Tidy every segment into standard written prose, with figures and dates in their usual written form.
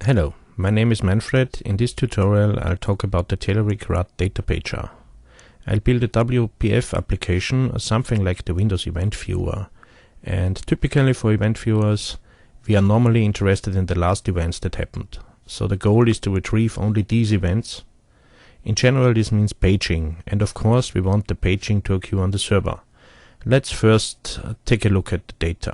Hello, my name is Manfred. In this tutorial I'll talk about the telerik RadDataPager. I'll build a WPF application, something like the Windows event viewer. And typically for event viewers, we are normally interested in the last events that happened. So the goal is to retrieve only these events. In general this means paging, and of course we want the paging to occur on the server. Let's first take a look at the data.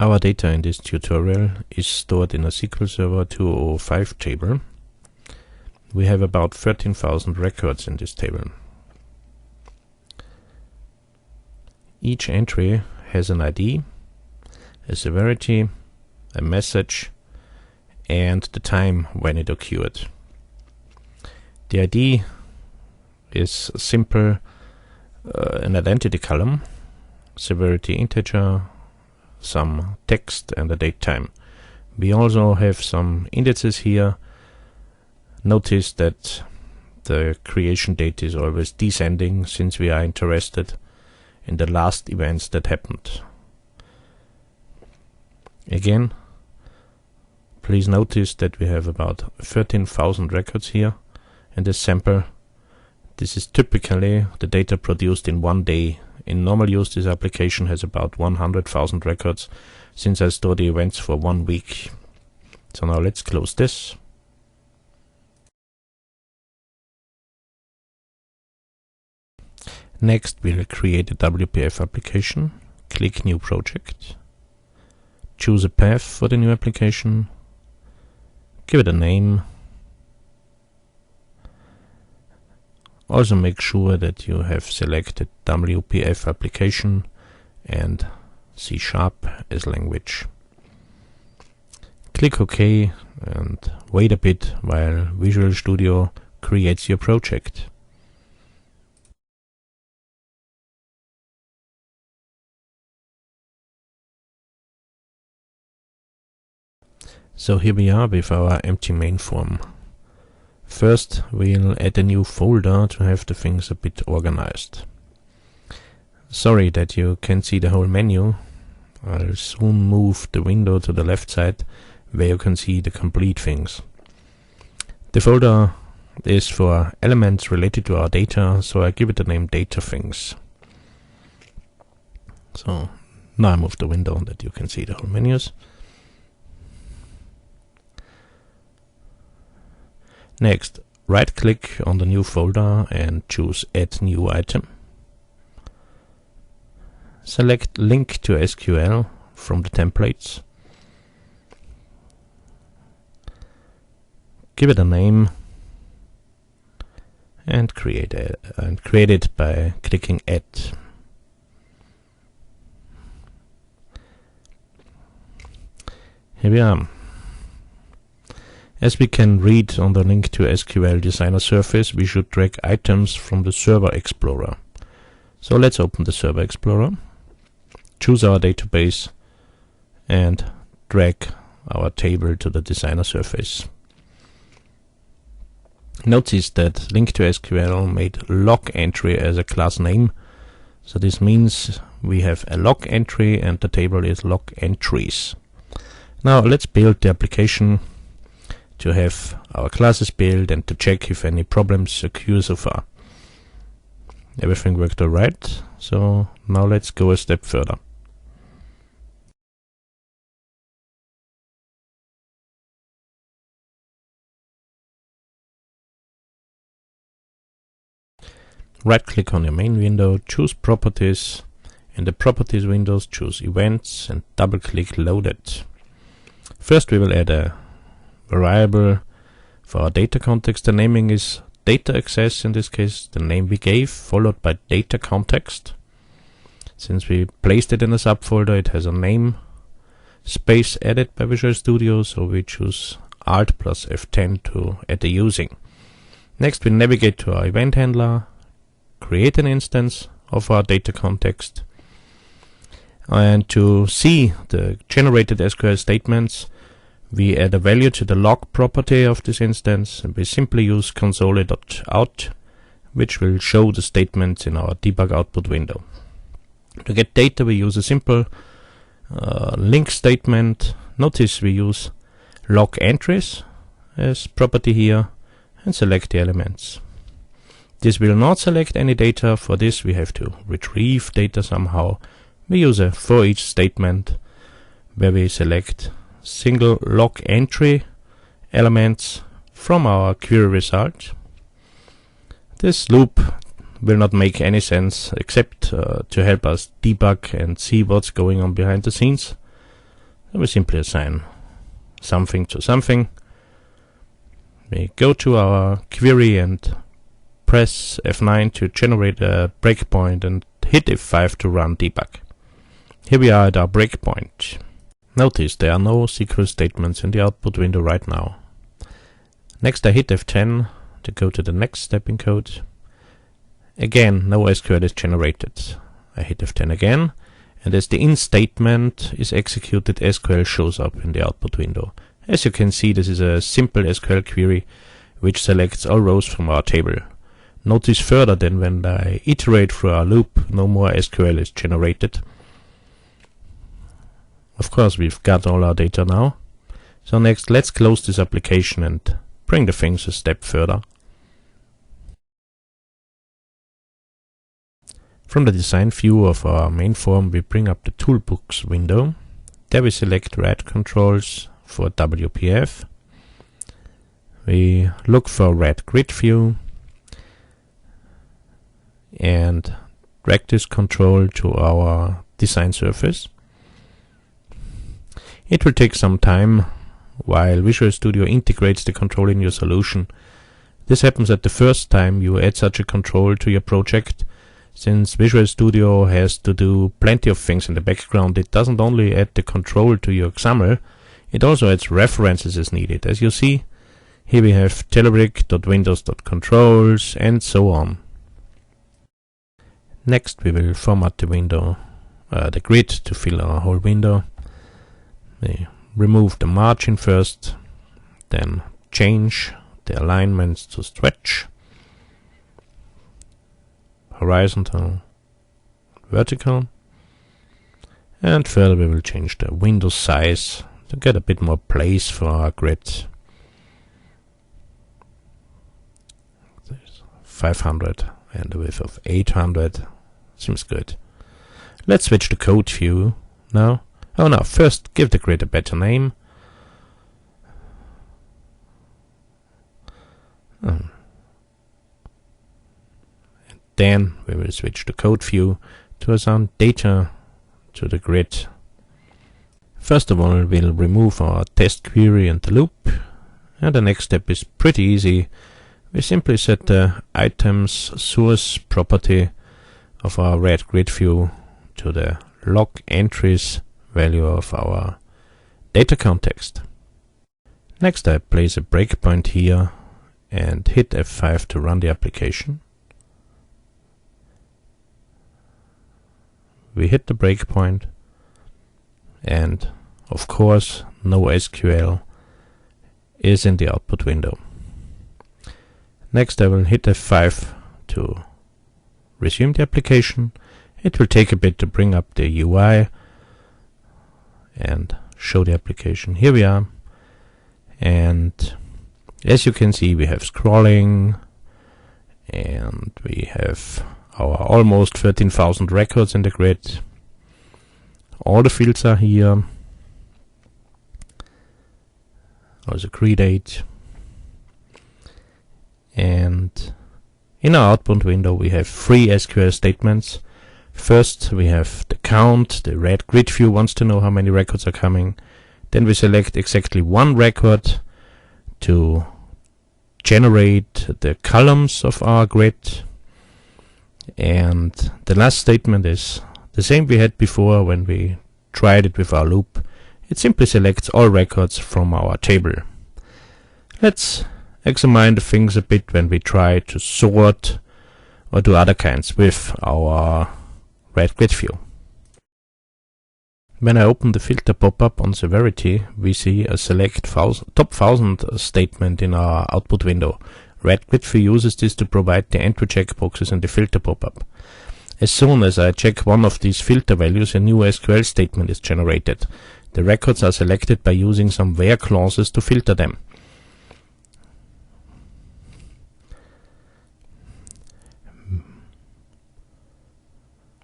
Our data in this tutorial is stored in a SQL Server 2005 table. We have about 13,000 records in this table. Each entry has an ID, a severity, a message, and the time when it occurred. The ID is simple, an identity column, severity integer, some text and a date time. We also have some indices here. Notice that the creation date is always descending since we are interested in the last events that happened. Again, please notice that we have about 13,000 records here in this sample. This is typically the data produced in one day. In normal use, this application has about 100,000 records, since I store the events for 1 week. So now let's close this. Next, we'll create a WPF application. Click New Project. Choose a path for the new application. Give it a name. Also make sure that you have selected WPF application and C# as language. Click OK and wait a bit while Visual Studio creates your project. So here we are with our empty main form. First, we'll add a new folder to have the things a bit organized. Sorry that you can't see the whole menu. I'll soon move the window to the left side where you can see the complete things. The folder is for elements related to our data, so I give it the name data things. So now I move the window that you can see the whole menus. Next, right-click on the new folder and choose Add New Item. Select Link to SQL from the templates. Give it a name and create it by clicking Add. Here we are. As we can read on the Link to SQL Designer surface, we should drag items from the Server Explorer. So let's open the Server Explorer, choose our database, and drag our table to the Designer surface. Notice that Link to SQL made log entry as a class name. So this means we have a log entry and the table is log entries. Now let's build the application to have our classes built and to check if any problems occur so far. Everything worked alright, so now let's go a step further. Right click on your main window, choose Properties. In the Properties windows, choose Events and double click Loaded. First we will add a variable for our data context. The naming is data access, in this case the name we gave, followed by data context. Since we placed it in a subfolder, it has a name. Space added by Visual Studio, so we choose Alt plus F10 to add the using. Next we navigate to our event handler, create an instance of our data context, and to see the generated SQL statements, we add a value to the log property of this instance, and we simply use console.out, which will show the statements in our debug output window. To get data we use a simple link statement. Notice we use log entries as property here and select the elements. This will not select any data. For this we have to retrieve data somehow. We use a for each statement where we select single log entry elements from our query result. This loop will not make any sense except to help us debug and see what's going on behind the scenes. So we simply assign something to something. We go to our query and press F9 to generate a breakpoint and hit F5 to run debug. Here we are at our breakpoint. Notice there are no SQL statements in the output window right now. Next I hit F10 to go to the next step in code. Again, no SQL is generated. I hit F10 again, and as the in statement is executed, SQL shows up in the output window. As you can see, this is a simple SQL query which selects all rows from our table. Notice further that when I iterate through our loop, no more SQL is generated. Of course, we've got all our data now. So next, let's close this application and bring the things a step further. From the design view of our main form, we bring up the toolbox window. There we select RAD controls for WPF. We look for RAD grid view and drag this control to our design surface. It will take some time while Visual Studio integrates the control in your solution. This happens at the first time you add such a control to your project. Since Visual Studio has to do plenty of things in the background, it doesn't only add the control to your XAML, it also adds references as needed. As you see, here we have telerik.windows.controls and so on. Next we will format the window, the grid to fill our whole window. We remove the margin first, then change the alignments to stretch, horizontal, vertical, and further we will change the window size to get a bit more place for our grid. There's 500 and a width of 800. Seems good. Let's switch to code view now. Oh no, first give the grid a better name. And then we will switch to code view to assign data to the grid. First of all, we'll remove our test query and the loop. And the next step is pretty easy. We simply set the items source property of our RAD grid view to the log entries value of our data context. Next I place a breakpoint here and hit F5 to run the application. We hit the breakpoint and of course no SQL is in the output window. Next I will hit F5 to resume the application. It will take a bit to bring up the UI and show the application. Here we are, and as you can see we have scrolling and we have our almost 13,000 records in the grid. All the fields are here, also create, and in our output window we have 3 SQL statements. First we have the count. The RAD grid view wants to know how many records are coming. Then we select exactly 1 record to generate the columns of our grid. And the last statement is the same we had before when we tried it with our loop. It simply selects all records from our table. Let's examine the things a bit when we try to sort or do other kinds with our RAD grid view. When I open the filter pop-up on severity, we see a select top 1000 statement in our output window. RAD grid view uses this to provide the entry checkboxes in the filter pop-up. As soon as I check one of these filter values, a new SQL statement is generated. The records are selected by using some where clauses to filter them.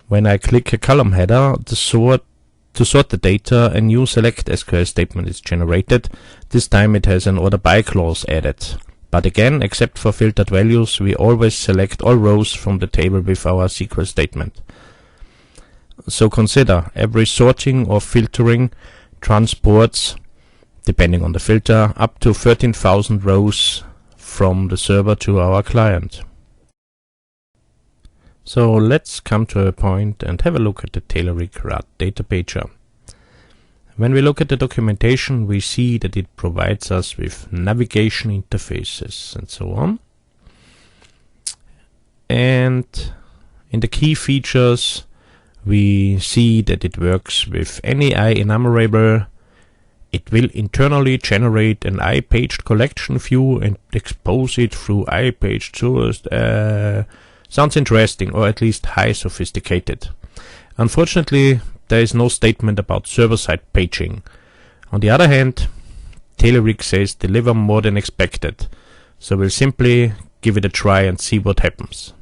When I click a column header to sort the data, a new select SQL statement is generated. This time it has an order by clause added. But again, except for filtered values, we always select all rows from the table with our SQL statement. So consider every sorting or filtering transports, depending on the filter, up to 13,000 rows from the server to our client. So let's come to a point and have a look at the telerik RadDataPager. When we look at the documentation, we see that it provides us with navigation interfaces and so on. And in the key features, we see that it works with any enumerable. It will internally generate an paged collection view and expose it through paged source. Sounds interesting, or at least high sophisticated. Unfortunately, there is no statement about server-side paging. On the other hand, telerik says deliver more than expected, so we'll simply give it a try and see what happens.